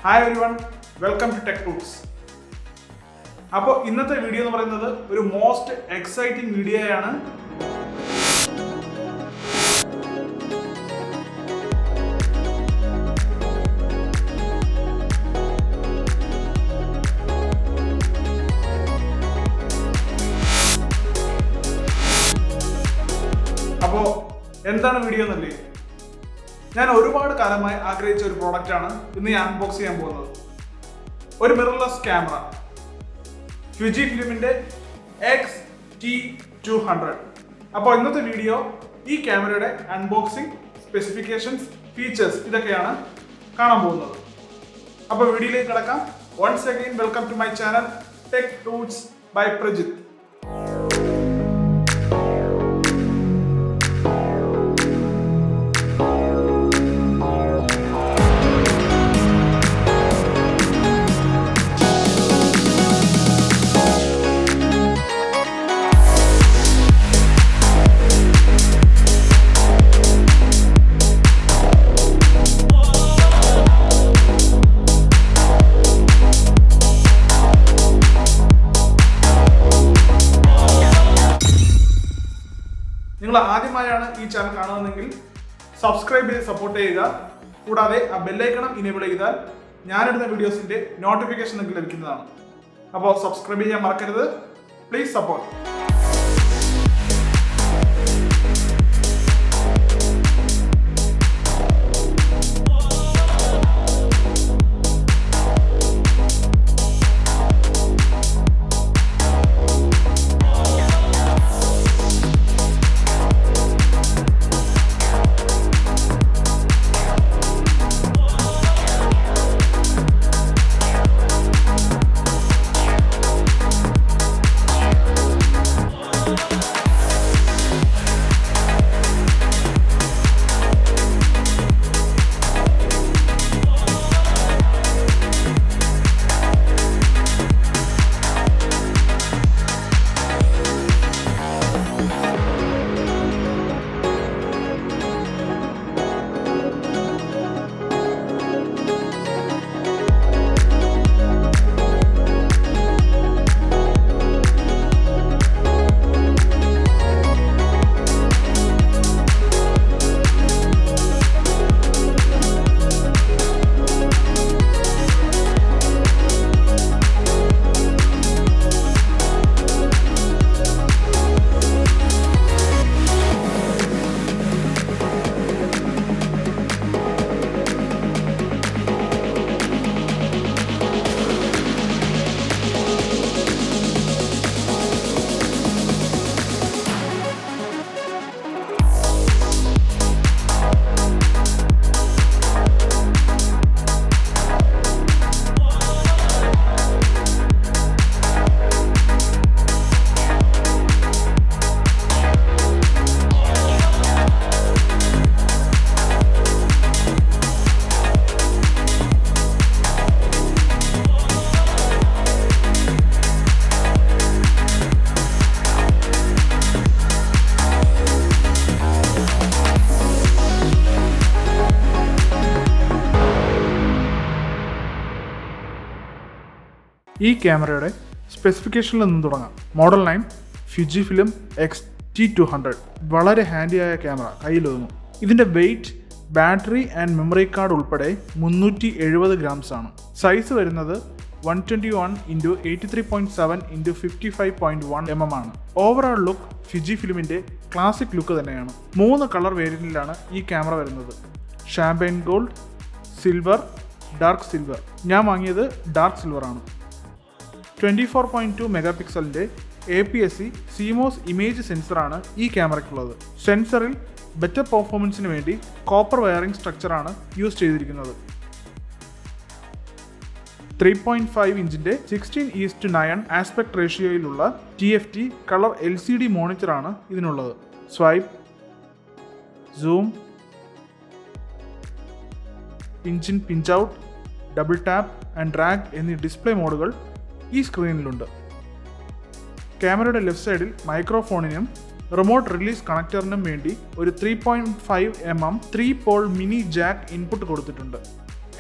Hi everyone, welcome to TechTutz. അപ്പോൾ ഇന്നത്തെ video എന്ന് പറയുന്നത് ഒരു മോസ്റ്റ് എക്സൈറ്റിംഗ് വീഡിയോയാണ്. അപ്പോൾ എന്താണ് വീഡിയോ എന്നല്ലേ? ഞാൻ ഒരുപാട് കാലമായി ആഗ്രഹിച്ച ഒരു പ്രോഡക്റ്റാണ് ഇന്ന് ഞാൻ അൺബോക്സ് ചെയ്യാൻ പോകുന്നത്. ഒരു മിറർലെസ് ക്യാമറ, Fujifilm XT200. അപ്പോൾ ഇന്നത്തെ വീഡിയോ ഈ ക്യാമറയുടെ അൺബോക്സിംഗ്, സ്പെസിഫിക്കേഷൻസ്, ഫീച്ചേഴ്സ് ഇതൊക്കെയാണ് കാണാൻ പോകുന്നത്. അപ്പോൾ വീഡിയോയിലേക്ക് കടക്കാം. Once again welcome to my channel TechTutz by Prajith. നിങ്ങൾ ആദ്യമായാണ് ഈ ചാനൽ കാണുന്നതെങ്കിൽ സബ്സ്ക്രൈബ് ചെയ്ത് സപ്പോർട്ട് ചെയ്യുക. കൂടാതെ ആ ബെല്ലൈക്കണം ഇനേബിൾ ചെയ്താൽ ഞാനിടുന്ന വീഡിയോസിന്റെ നോട്ടിഫിക്കേഷൻ നിങ്ങൾക്ക് ലഭിക്കുന്നതാണ്. അപ്പോൾ സബ്സ്ക്രൈബ് ചെയ്യാൻ മറക്കരുത്. Please support. ഈ ക്യാമറയുടെ സ്പെസിഫിക്കേഷനിൽ നിന്ന് തുടങ്ങാം. മോഡൽ 9 Fujifilm XT200 വളരെ ഹാൻഡിയായ ക്യാമറ കയ്യിലൊതുങ്ങും. ഇതിൻ്റെ weight, battery and memory card ഉൾപ്പെടെ 370 ഗ്രാംസ് ആണ്. സൈസ് വരുന്നത് 121x83.7x55.1 mm ആണ്. ഓവറോൾ ലുക്ക് Fujifilmന്റെ ക്ലാസിക് ലുക്ക് തന്നെയാണ്. 3 കളർ വേരിയന്റിലാണ് ഈ ക്യാമറ വരുന്നത്: champagne gold, silver, dark silver. ഞാൻ വാങ്ങിയത് ഡാർക്ക് സിൽവർ ആണ്. 24.2 മെഗാപിക്സലിൻ്റെ APS-C CMOS ഇമേജ് സെൻസറാണ് ഈ ക്യാമറയ്ക്കുള്ളത്. സെൻസറിൽ ബെറ്റർ പെർഫോമൻസിന് വേണ്ടി കോപ്പർ വയറിംഗ് സ്ട്രക്ചറാണ് യൂസ് ചെയ്തിരിക്കുന്നത്. 3.5 ഇഞ്ചിൻ്റെ 16:9 ആസ്പെക്ട് റേഷ്യോയിലുള്ള TFT കളർ LCD മോണിറ്ററാണ് ഇതിനുള്ളത്. Swipe, zoom, pinch in, pinch out, double tap and drag എന്നീ ഡിസ്പ്ലേ മോഡുകൾ ഈ സ്ക്രീനിലുണ്ട്. ക്യാമറയുടെ ലെഫ്റ്റ് സൈഡിൽ മൈക്രോഫോണിനും റിമോട്ട് റിലീസ് കണക്ടറിനും വേണ്ടി ഒരു 3.5 mm 3 pole mini jack input കൊടുത്തിട്ടുണ്ട്.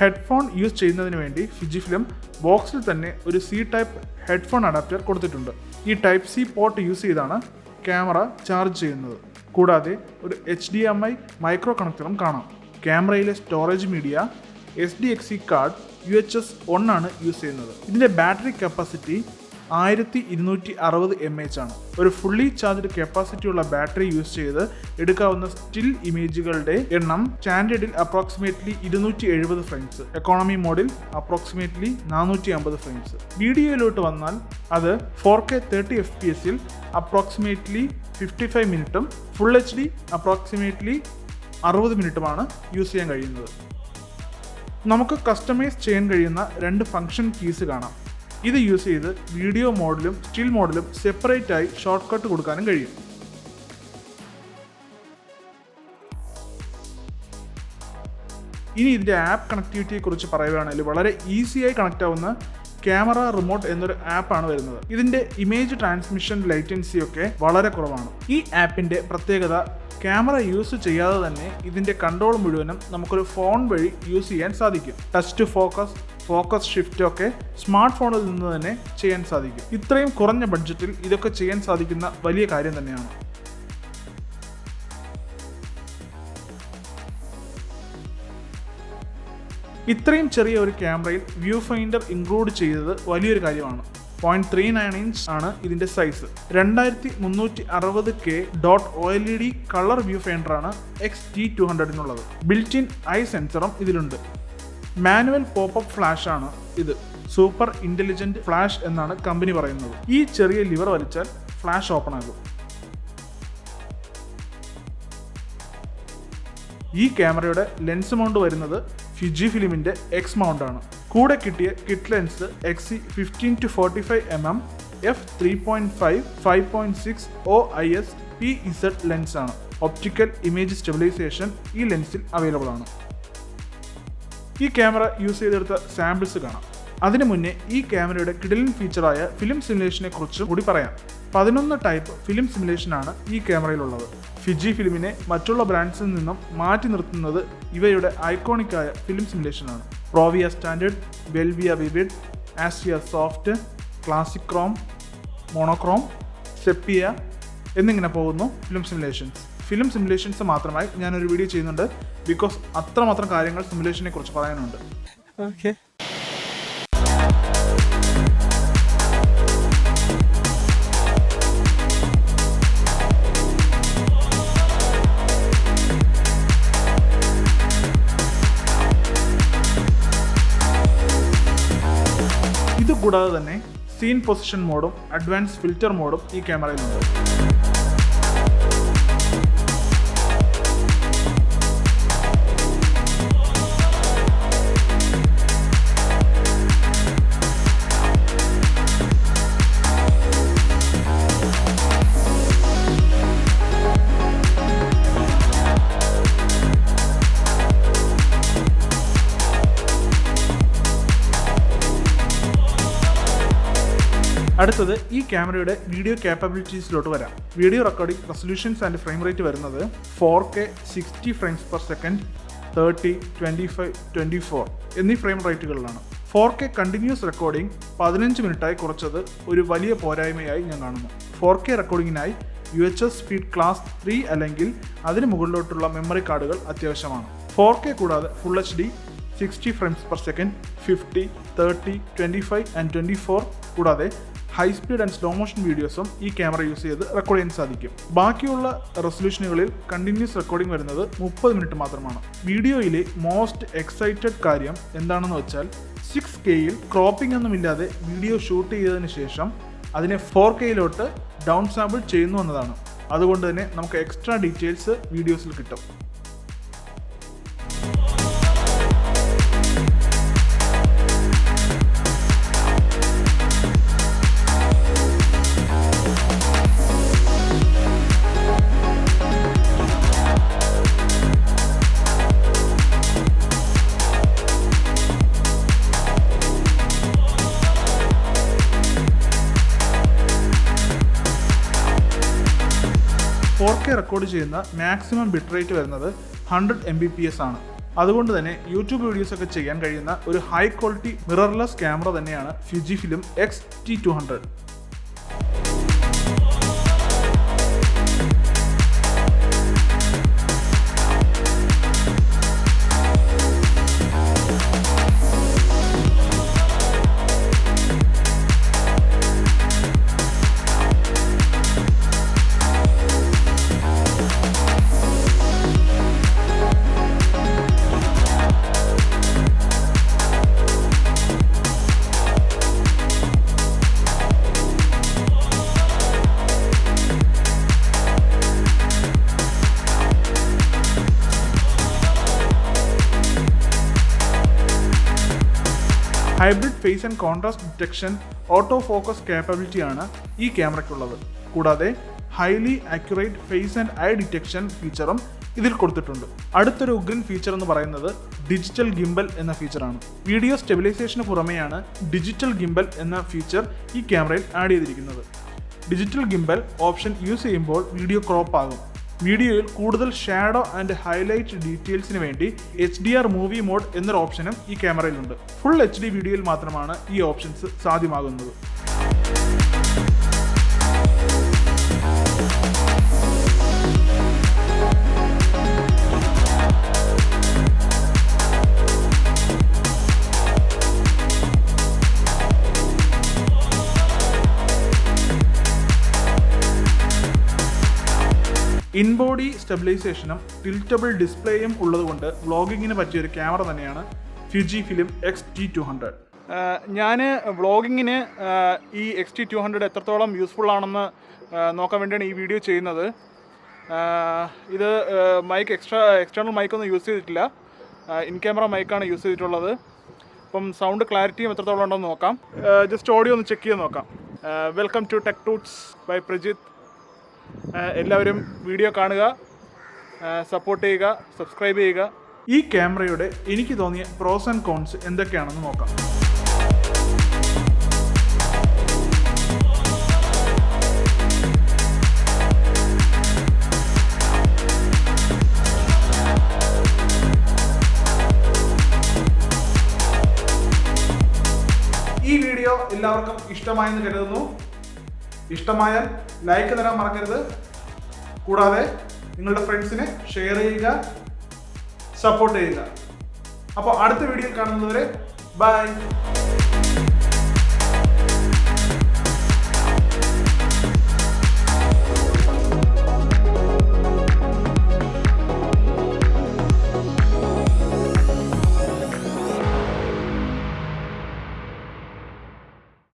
ഹെഡ്ഫോൺ യൂസ് ചെയ്യുന്നതിന് വേണ്ടി Fujifilm ബോക്സിൽ തന്നെ ഒരു C ടൈപ്പ് ഹെഡ്ഫോൺ അഡാപ്റ്റർ കൊടുത്തിട്ടുണ്ട്. ഈ ടൈപ്പ് C പോർട്ട് യൂസ് ചെയ്താണ് ക്യാമറ ചാർജ് ചെയ്യുന്നത്. കൂടാതെ ഒരു HDMI മൈക്രോ കണക്ടറും കാണാം. ക്യാമറയിലെ storage media SDXC card UHS 1 ആണ് യൂസ് ചെയ്യുന്നത്. ഇതിൻ്റെ ബാറ്ററി കപ്പാസിറ്റി 1260 mAh ആണ്. ഒരു ഫുള്ളി ചാർജ്ഡ് കപ്പാസിറ്റി ഉള്ള ബാറ്ററി യൂസ് ചെയ്ത് എടുക്കാവുന്ന സ്റ്റിൽ ഇമേജുകളുടെ എണ്ണം സ്റ്റാൻഡേർഡിൽ അപ്രോക്സിമേറ്റ്ലി 270 ഫ്രെയിംസ്, എക്കോണമി മോഡിൽ അപ്രോക്സിമേറ്റ്ലി 450 ഫ്രെയിംസ്. വീഡിയോയിലോട്ട് വന്നാൽ അത് 4K 30 FPS അപ്രോക്സിമേറ്റ്ലി 55 മിനിറ്റും ഫുൾ HD അപ്രോക്സിമേറ്റ്ലി 60 മിനിറ്റുമാണ് യൂസ് ചെയ്യാൻ കഴിയുന്നത്. നമുക്ക് കസ്റ്റമൈസ് ചെയ്യാൻ കഴിയുന്ന 2 ഫംഗ്ഷൻ കീസ് കാണാം. ഇത് യൂസ് ചെയ്ത് വീഡിയോ മോഡിലും സ്റ്റിൽ മോഡിലും സെപ്പറേറ്റ് ആയി ഷോർട്ട് കട്ട് കൊടുക്കാനും കഴിയും. ഇനി ഇതിൻ്റെ ആപ്പ് കണക്ടിവിറ്റിയെ കുറിച്ച് പറയുകയാണെങ്കിൽ വളരെ ഈസിയായി കണക്റ്റ് ആവുന്ന ക്യാമറ റിമോട്ട് എന്നൊരു ആപ്പാണ് വരുന്നത്. ഇതിൻ്റെ ഇമേജ് ട്രാൻസ്മിഷൻ ലൈറ്റൻസി ഒക്കെ വളരെ കുറവാണ്. ഈ ആപ്പിൻ്റെ പ്രത്യേകത ക്യാമറ യൂസ് ചെയ്യാതെ തന്നെ ഇതിൻ്റെ കൺട്രോൾ മുഴുവനും നമുക്കൊരു ഫോൺ വഴി യൂസ് ചെയ്യാൻ സാധിക്കും. ടച്ച് ടു ഫോക്കസ് ഷിഫ്റ്റ് ഒക്കെ സ്മാർട്ട് ഫോണിൽ നിന്ന് തന്നെ ചെയ്യാൻ സാധിക്കും. ഇത്രയും കുറഞ്ഞ ബഡ്ജറ്റിൽ ഇതൊക്കെ ചെയ്യാൻ സാധിക്കുന്ന വലിയ കാര്യം തന്നെയാണ്. ഇത്രയും ചെറിയ ഒരു ക്യാമറയിൽ വ്യൂ ഫൈൻഡർ ഇൻക്ലൂഡ് ചെയ്തത് വലിയൊരു കാര്യമാണ്. 0.39 ഇഞ്ച് ആണ് ഇതിൻ്റെ size. 2360K .OLED colour view ഫൈൻഡറാണ് XT200 ബിൽറ്റ് ഇൻ ഐ സെൻസറും ഇതിലുണ്ട്. മാനുവൽ പോപ്പപ്പ് ഫ്ലാഷ് ആണ് ഇത്. സൂപ്പർ ഇന്റലിജന്റ് ഫ്ലാഷ് എന്നാണ് കമ്പനി പറയുന്നത്. ഈ ചെറിയ ലിവർ വലിച്ചാൽ ഫ്ലാഷ് ഓപ്പൺ ആകും. ഈ ക്യാമറയുടെ ലെൻസ് മൗണ്ട് വരുന്നത് Fujifilmന്റെ X മൗണ്ട് ആണ്. കൂടെ കിട്ടിയ kit lens XC15-45mm f3.5 5.6 OIS PZ lens ആണ്. ഒപ്റ്റിക്കൽ ഇമേജ് സ്റ്റെബിലൈസേഷൻ ഈ ലെൻസിൽ അവൈലബിൾ ആണ്. ഈ ക്യാമറ യൂസ് ചെയ്തെടുത്ത സാമ്പിൾസ് കാണാം. അതിനു മുന്നേ ഈ ക്യാമറയുടെ കിടിലൻ ഫീച്ചറായ ഫിലിം സിമുലേഷനെ കുറിച്ച് കൂടി പറയാം. 11 ടൈപ്പ് ഫിലിം സിമുലേഷനാണ് ഈ ക്യാമറയിലുള്ളത്. Fujifilmനെ മറ്റുള്ള ബ്രാൻഡ്സിൽ നിന്നും മാറ്റി നിർത്തുന്നത് ഇവയുടെ ഐക്കോണിക്കായ ഫിലിം സിമുലേഷനാണ്. Provia standard, Velvia vivid, Astia soft, classic chrome, monochrome, sepia എന്നിങ്ങനെ പോകുന്നു ഫിലിം സിമുലേഷൻസ് മാത്രമായി ഞാനൊരു വീഡിയോ ചെയ്യുന്നുണ്ട്. ബിക്കോസ് അത്രമാത്രം കാര്യങ്ങൾ സിമുലേഷനെ കുറിച്ച് പറയാനുണ്ട്. ഓക്കെ, ഇതുകൂടാതെ തന്നെ സീൻ പൊസിഷൻ മോഡും അഡ്വാൻസ് ഫിൽറ്റർ മോഡും ഈ ക്യാമറയിലുണ്ട്. അടുത്തത് ഈ ക്യാമറയുടെ വീഡിയോ ക്യാപ്പബിലിറ്റീസിലോട്ട് വരാം. Video recording resolutions and frame rate വരുന്നത് 4K 60 ഫ്രെയിംസ് പെർ സെക്കൻഡ്, 30, 25, 24 എന്നീ ഫ്രെയിം റേറ്റുകളിലാണ്. 4K കണ്ടിന്യൂസ് റെക്കോർഡിംഗ് 15 മിനിറ്റായി കുറച്ചത് ഒരു വലിയ പോരായ്മയായി ഞാൻ കാണുന്നു. 4K റെക്കോർഡിങ്ങിനായി UHS സ്പീഡ് ക്ലാസ് 3 അല്ലെങ്കിൽ അതിന് മുകളിലോട്ടുള്ള മെമ്മറി കാർഡുകൾ അത്യാവശ്യമാണ്. 4K കൂടാതെ full HD 60 frames per second, 50, 30, 25 and 24 കൂടാതെ high speed and slow motion വീഡിയോസും ഈ ക്യാമറ യൂസ് ചെയ്ത് റെക്കോർഡ് ചെയ്യാൻ സാധിക്കും. ബാക്കിയുള്ള റെസൊല്യൂഷനുകളിൽ കണ്ടിന്യൂസ് റെക്കോർഡിംഗ് വരുന്നത് 30 മിനിറ്റ് മാത്രമാണ്. വീഡിയോയിലെ മോസ്റ്റ് എക്സൈറ്റഡ് കാര്യം എന്താണെന്ന് വെച്ചാൽ 6Kയിൽ ക്രോപ്പിംഗ് ഒന്നുമില്ലാതെ വീഡിയോ ഷൂട്ട് ചെയ്തതിന് ശേഷം അതിനെ 4Kയിലോട്ട് ഡൗൺ സാമ്പിൾ ചെയ്യുന്നു എന്നതാണ്. അതുകൊണ്ട് തന്നെ നമുക്ക് എക്സ്ട്രാ ഡീറ്റെയിൽസ് വീഡിയോസിൽ കിട്ടും. റെക്കോർഡ് ചെയ്യുന്ന മാക്സിമം ബിറ്റ് റേറ്റ് വരുന്നത് 100 Mbps ആണ്. അതുകൊണ്ട് തന്നെ യൂട്യൂബ് വീഡിയോസൊക്കെ ചെയ്യാൻ കഴിയുന്ന ഒരു ഹൈ ക്വാളിറ്റി മിറർലെസ് ക്യാമറ തന്നെയാണ് Fujifilm XT200. Hybrid phase and contrast detection autofocus capability ആണ് ഈ ക്യാമറയ്ക്കുള്ളത്. കൂടാതെ highly accurate face and eye detection ഫീച്ചറും ഇതിൽ കൊടുത്തിട്ടുണ്ട്. അടുത്തൊരു ഉഗ്രൻ ഫീച്ചർ എന്ന് പറയുന്നത് ഡിജിറ്റൽ ഗിംബൽ എന്ന ഫീച്ചറാണ്. വീഡിയോ സ്റ്റെബിലൈസേഷന് പുറമെയാണ് ഡിജിറ്റൽ ഗിംബൽ എന്ന ഫീച്ചർ ഈ ക്യാമറയിൽ ആഡ് ചെയ്തിരിക്കുന്നത്. ഡിജിറ്റൽ ഗിംബൽ ഓപ്ഷൻ യൂസ് ചെയ്യുമ്പോൾ വീഡിയോ ക്രോപ്പ് ആകും. വീഡിയോയിൽ കൂടുതൽ ഷാഡോ ആൻഡ് ഹൈലൈറ്റ് ഡീറ്റെയിൽസിന് വേണ്ടി HDR മൂവി മോഡ് എന്നൊരു ഓപ്ഷനും ഈ ക്യാമറയിലുണ്ട്. ഫുൾ HD വീഡിയോയിൽ മാത്രമാണ് ഈ ഓപ്ഷൻസ് സാധ്യമാകുന്നത്. ഇൻബോഡി സ്റ്റെബിലൈസേഷനും ടിൽറ്റബിൾ ഡിസ്പ്ലേയും ഉള്ളതുകൊണ്ട് വ്ളോഗിങ്ങിന് പറ്റിയൊരു ക്യാമറ തന്നെയാണ് Fujifilm XT200. ഞാൻ വ്ളോഗിങ്ങിന് ഈ XT200 എത്രത്തോളം യൂസ്ഫുൾ ആണെന്ന് നോക്കാൻ വേണ്ടിയാണ് ഈ വീഡിയോ ചെയ്യുന്നത്. ഇത് മൈക്ക് എക്സ്റ്റേണൽ മൈക്കൊന്നും യൂസ് ചെയ്തിട്ടില്ല, ഇൻ ക്യാമറ മൈക്കാണ് യൂസ് ചെയ്തിട്ടുള്ളത്. അപ്പം സൗണ്ട് ക്ലാരിറ്റിയും എത്രത്തോളം ഉണ്ടെന്ന് നോക്കാം. ജസ്റ്റ് ഓഡിയോ ഒന്ന് ചെക്ക് ചെയ്ത് നോക്കാം. Welcome to Tech Toots by Prajith. എല്ലാവരും വീഡിയോ കാണുക, സപ്പോർട്ട് ചെയ്യുക, സബ്സ്ക്രൈബ് ചെയ്യുക. ഈ ക്യാമറയുടെ എനിക്ക് തോന്നിയ പ്രോസ് ആൻഡ് കോൺസ് എന്തൊക്കെയാണെന്ന് നോക്കാം. ഈ വീഡിയോ എല്ലാവർക്കും ഇഷ്ടമായെന്ന് കരുതുന്നു. ഇഷ്ടമായാൽ ലൈക്ക് തരാൻ മറക്കരുത്. കൂടാതെ നിങ്ങളുടെ ഫ്രണ്ട്സിനെ ഷെയർ ചെയ്യുക, സപ്പോർട്ട് ചെയ്യുക. അപ്പോൾ അടുത്ത വീഡിയോയിൽ കാണുന്നതുവരെ ബൈ.